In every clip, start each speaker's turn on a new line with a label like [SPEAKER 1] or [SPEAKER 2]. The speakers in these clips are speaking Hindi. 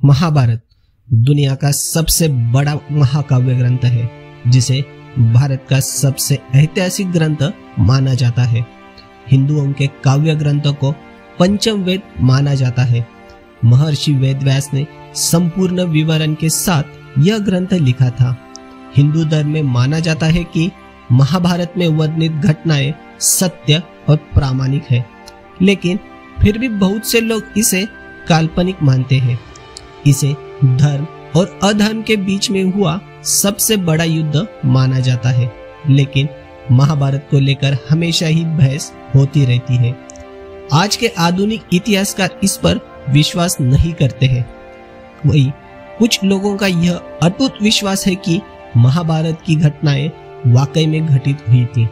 [SPEAKER 1] महाभारत दुनिया का सबसे बड़ा महाकाव्य ग्रंथ है, जिसे भारत का सबसे ऐतिहासिक ग्रंथ माना जाता है। हिंदुओं के काव्य ग्रंथों को पंचम वेद माना जाता है। महर्षि वेदव्यास ने संपूर्ण विवरण के साथ यह ग्रंथ लिखा था। हिंदू धर्म में माना जाता है कि महाभारत में वर्णित घटनाएं सत्य और प्रामाणिक है, लेकिन फिर भी बहुत से लोग इसे काल्पनिक मानते हैं। इसे धर्म और अधर्म के बीच में हुआ सबसे बड़ा युद्ध माना जाता है, लेकिन महाभारत को लेकर हमेशा ही बहस होती रहती है। आज के आधुनिक इतिहासकार इस पर विश्वास नहीं करते हैं। वही कुछ लोगों का यह अटूट विश्वास है कि महाभारत की घटनाएं वाकई में घटित हुई थी।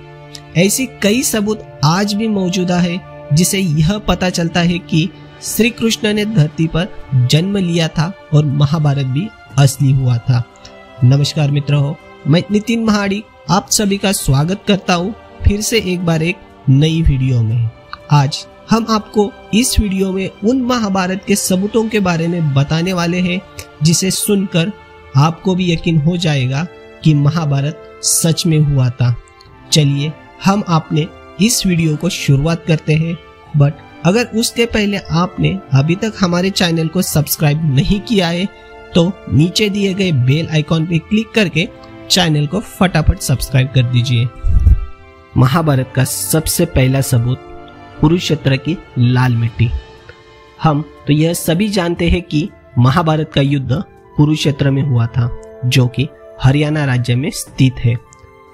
[SPEAKER 1] ऐसी कई सबूत आज भी मौजूदा है, जिसे यह पता चलता है कि श्री कृष्ण ने धरती पर जन्म लिया था और महाभारत भी असली हुआ था। नमस्कार मित्रों, मैं नितिन महाड़ी आप सभी का स्वागत करता हूँ फिर से एक बार एक नई वीडियो में। आज हम आपको इस वीडियो में उन महाभारत के सबूतों के बारे में बताने वाले हैं, जिसे सुनकर आपको भी यकीन हो जाएगा कि महाभारत सच में हुआ था। चलिए हम आपने इस वीडियो को शुरुआत करते हैं, बट अगर उसके पहले आपने अभी तक हमारे चैनल को सब्सक्राइब नहीं किया है तो नीचे दिए गए बेल आइकॉन पे क्लिक करके चैनल को फटाफट सब्सक्राइब कर दीजिए। महाभारत का सबसे पहला सबूत कुरुक्षेत्र की लाल मिट्टी। हम तो यह सभी जानते हैं कि महाभारत का युद्ध कुरुक्षेत्र में हुआ था, जो कि हरियाणा राज्य में स्थित है।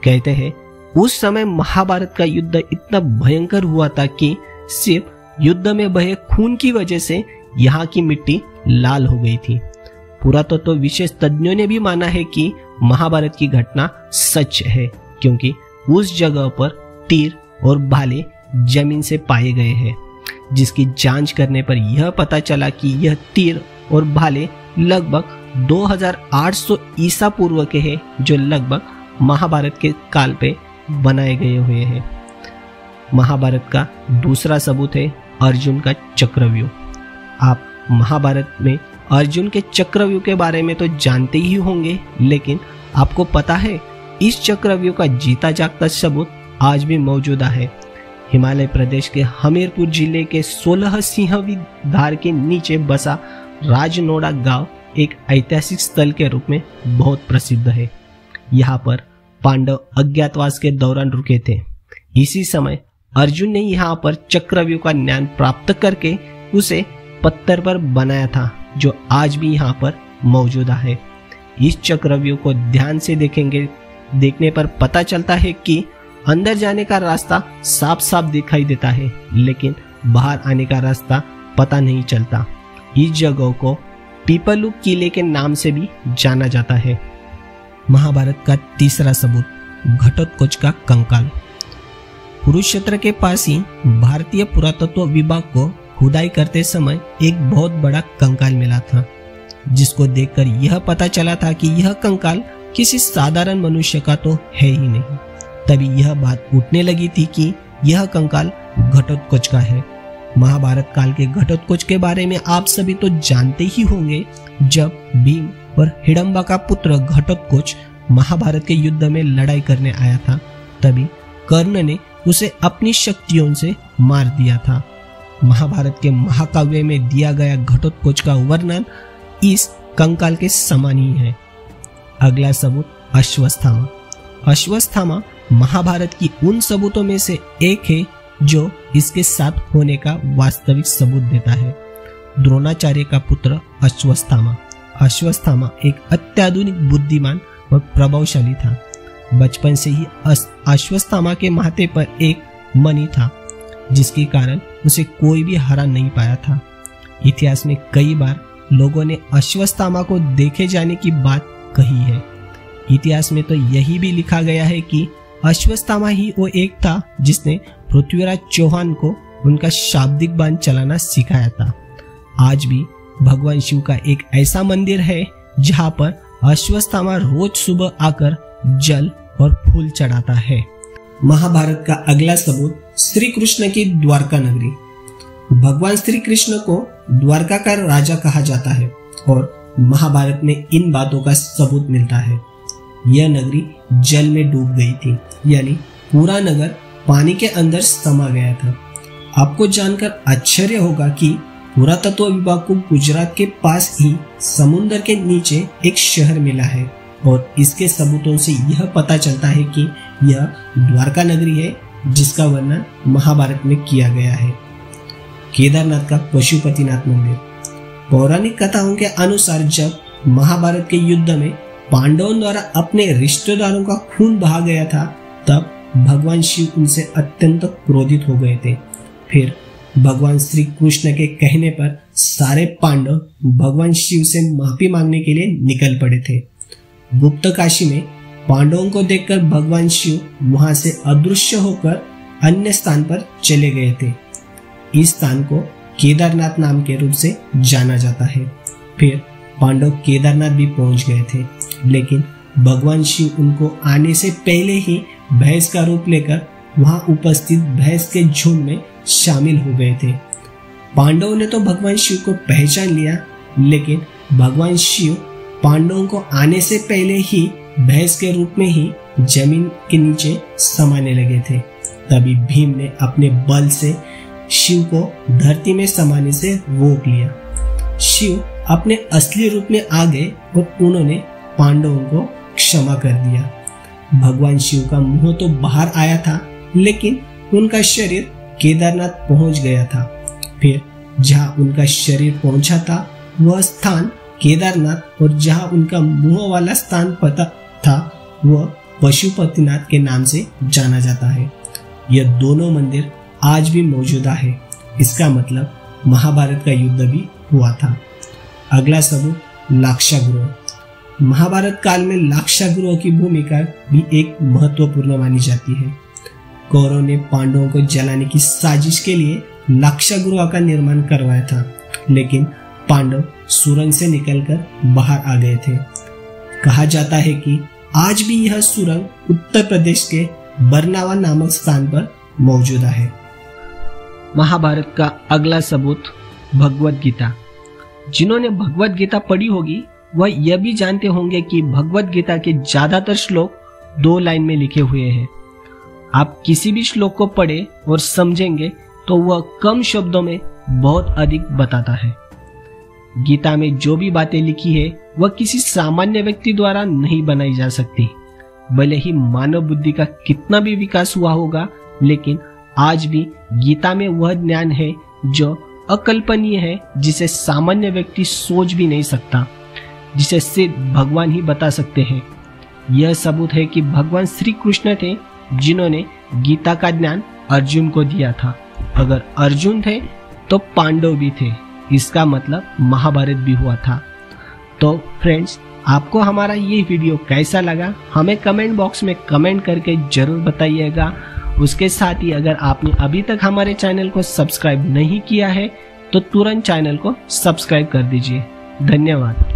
[SPEAKER 1] कहते हैं उस समय महाभारत का युद्ध इतना भयंकर हुआ था कि सिर्फ युद्ध में बहे खून की वजह से यहाँ की मिट्टी लाल हो गई थी। पुरातत्व विशेष तज्ञों ने भी माना है कि महाभारत की घटना सच है, क्योंकि उस जगह पर तीर और भाले जमीन से पाए गए हैं, जिसकी जांच करने पर यह पता चला कि यह तीर और भाले लगभग 2800 ईसा पूर्व के हैं, जो लगभग महाभारत के काल पे बनाए गए हुए हैं। महाभारत का दूसरा सबूत है अर्जुन का चक्रव्यूह। आप महाभारत में अर्जुन के चक्रव्यूह के बारे में तो जानते ही होंगे, लेकिन आपको पता है इस चक्रव्यूह का जीता जागता सबूत आज भी मौजूदा है। हिमालय प्रदेश के हमीरपुर जिले के 16 सिंहवी धार के नीचे बसा राजनोड़ा गांव एक ऐतिहासिक स्थल के रूप में बहुत प्रसिद्ध है। यहाँ पर पांडव अज्ञातवास के दौरान रुके थे। इसी समय अर्जुन ने यहाँ पर चक्रव्यूह का ज्ञान प्राप्त करके उसे पत्थर पर बनाया था, जो आज भी यहाँ पर मौजूदा है। इस चक्रव्यूह को ध्यान से देखने पर पता चलता है कि अंदर जाने का रास्ता साफ साफ दिखाई देता है, लेकिन बाहर आने का रास्ता पता नहीं चलता। इस जगह को पीपलू किले के नाम से भी जाना जाता है। महाभारत का तीसरा सबूत घटोत्कच का कंकाल। कुरुक्षेत्र के पास ही भारतीय पुरातत्व विभाग को खुदाई करते समय एक बहुत बड़ा कंकाल मिला था, जिसको देखकर यह पता चला था कि यह कंकाल किसी साधारण मनुष्य का तो है ही नहीं। तभी यह बात उठने लगी थी कि यह कंकाल घटोत्कच का है। महाभारत काल के घटोत्कच के बारे में आप सभी तो जानते ही होंगे। जब भीम और हिडंबा का पुत्र घटोत्कच महाभारत के युद्ध में लड़ाई करने आया था, तभी कर्ण ने उसे अपनी शक्तियों से मार दिया था। महाभारत के महाकाव्य में दिया गया घटोत्कच का वर्णन इस कंकाल के समान ही है। अगला सबूत अश्वत्थामा। अश्वत्थामा महाभारत की उन सबूतों में से एक है जो इसके साथ होने का वास्तविक सबूत देता है। द्रोणाचार्य का पुत्र अश्वत्थामा। अश्वत्थामा एक अत्याधुनिक बुद्धिमान और प्रभावशाली था। बचपन से ही अश्वत्थामा के माथे पर एक मणि था, जिसके कारण उसे कोई भी हरा नहीं पाया था। इतिहास में कई बार लोगों ने अश्वत्थामा को देखे जाने की बात कही है। इतिहास में तो यही भी लिखा गया है कि अश्वत्थामा ही वो एक था जिसने पृथ्वीराज चौहान को उनका शाब्दिक बाण चलाना सिखाया था। आज भी भगवान शिव का एक ऐसा मंदिर है जहाँ पर अश्वत्थामा रोज सुबह आकर जल और फूल चढ़ाता है। महाभारत का अगला सबूत श्री कृष्ण की द्वारका नगरी। भगवान श्री कृष्ण को द्वारका का राजा कहा जाता है। और महाभारत में इन बातों का सबूत मिलता है। यह नगरी जल में डूब गई थी, यानी पूरा नगर पानी के अंदर समा गया था। आपको जानकर आश्चर्य होगा कि पुरातत्व विभाग को गुजरात के पास ही समुद्र के नीचे एक शहर मिला है और इसके सबूतों से यह पता चलता है कि यह द्वारका नगरी है जिसका वर्णन महाभारत में किया गया है। केदारनाथ का पशुपतिनाथ मंदिर। पौराणिक कथाओं के अनुसार जब महाभारत के युद्ध में पांडवों द्वारा अपने रिश्तेदारों का खून बहा गया था, तब भगवान शिव उनसे अत्यंत क्रोधित हो गए थे। फिर भगवान श्री कृष्ण के कहने पर सारे पांडव भगवान शिव से माफी मांगने के लिए निकल पड़े थे। गुप्त काशी में पांडवों को देखकर भगवान शिव वहां से अदृश्य होकर अन्य स्थान पर चले गए थे। इस स्थान को केदारनाथ नाम के रूप से जाना जाता है। फिर पांडव केदारनाथ भी पहुंच गए थे, लेकिन भगवान शिव उनको आने से पहले ही भैंस का रूप लेकर वहां उपस्थित भैंस के झुंड में शामिल हो गए थे। पांडवों ने तो भगवान शिव को पहचान लिया, लेकिन भगवान शिव पांडवों को आने से पहले ही भैंस के रूप में ही जमीन के नीचे समाने लगे थे। तभी भीम ने अपने बल से शिव को धरती में समाने से रोक लिया। शिव अपने असली रूप में आ गए और उन्होंने पांडवों को क्षमा कर दिया। भगवान शिव का मुंह तो बाहर आया था, लेकिन उनका शरीर केदारनाथ पहुंच गया था। फिर जहां उनका शरीर पहुंचा था वह स्थान केदारनाथ, और जहां उनका मुंह वाला स्थान पता था वह पशुपतिनाथ के नाम से जाना जाता है। यह दोनों मंदिर आज भी मौजूदा है। इसका मतलब महाभारत का युद्ध भी हुआ था। अगला सबूत, लाक्षागृह। महाभारत काल में लाक्षागृह की भूमिका भी एक महत्वपूर्ण मानी जाती है। कौरवों ने पांडवों को जलाने की साजिश के लिए लाक्षागृह का निर्माण करवाया था, लेकिन पांडव सुरंग से निकलकर बाहर आ गए थे। कहा जाता है कि आज भी यह सुरंग उत्तर प्रदेश के बरनावा नामक स्थान पर मौजूद है। महाभारत का अगला सबूत, भगवद गीता। जिन्होंने भगवद गीता पढ़ी होगी वह यह भी जानते होंगे कि भगवद गीता के ज्यादातर श्लोक 2 लाइन में लिखे हुए हैं। आप किसी भी श्लोक को पढ़े और समझेंगे तो वह कम शब्दों में बहुत अधिक बताता है। गीता में जो भी बातें लिखी है वह किसी सामान्य व्यक्ति द्वारा नहीं बनाई जा सकती। भले ही मानव बुद्धि का कितना भी विकास हुआ होगा, लेकिन आज भी गीता में वह ज्ञान है जो अकल्पनीय है, जिसे सामान्य व्यक्ति सोच भी नहीं सकता, जिसे सिर्फ भगवान ही बता सकते हैं। यह सबूत है कि भगवान श्री कृष्ण थे जिन्होंने गीता का ज्ञान अर्जुन को दिया था। अगर अर्जुन थे तो पांडव भी थे, इसका मतलब महाभारत भी हुआ था। तो फ्रेंड्स, आपको हमारा ये वीडियो कैसा लगा हमें कमेंट बॉक्स में कमेंट करके जरूर बताइएगा। उसके साथ ही अगर आपने अभी तक हमारे चैनल को सब्सक्राइब नहीं किया है तो तुरंत चैनल को सब्सक्राइब कर दीजिए। धन्यवाद।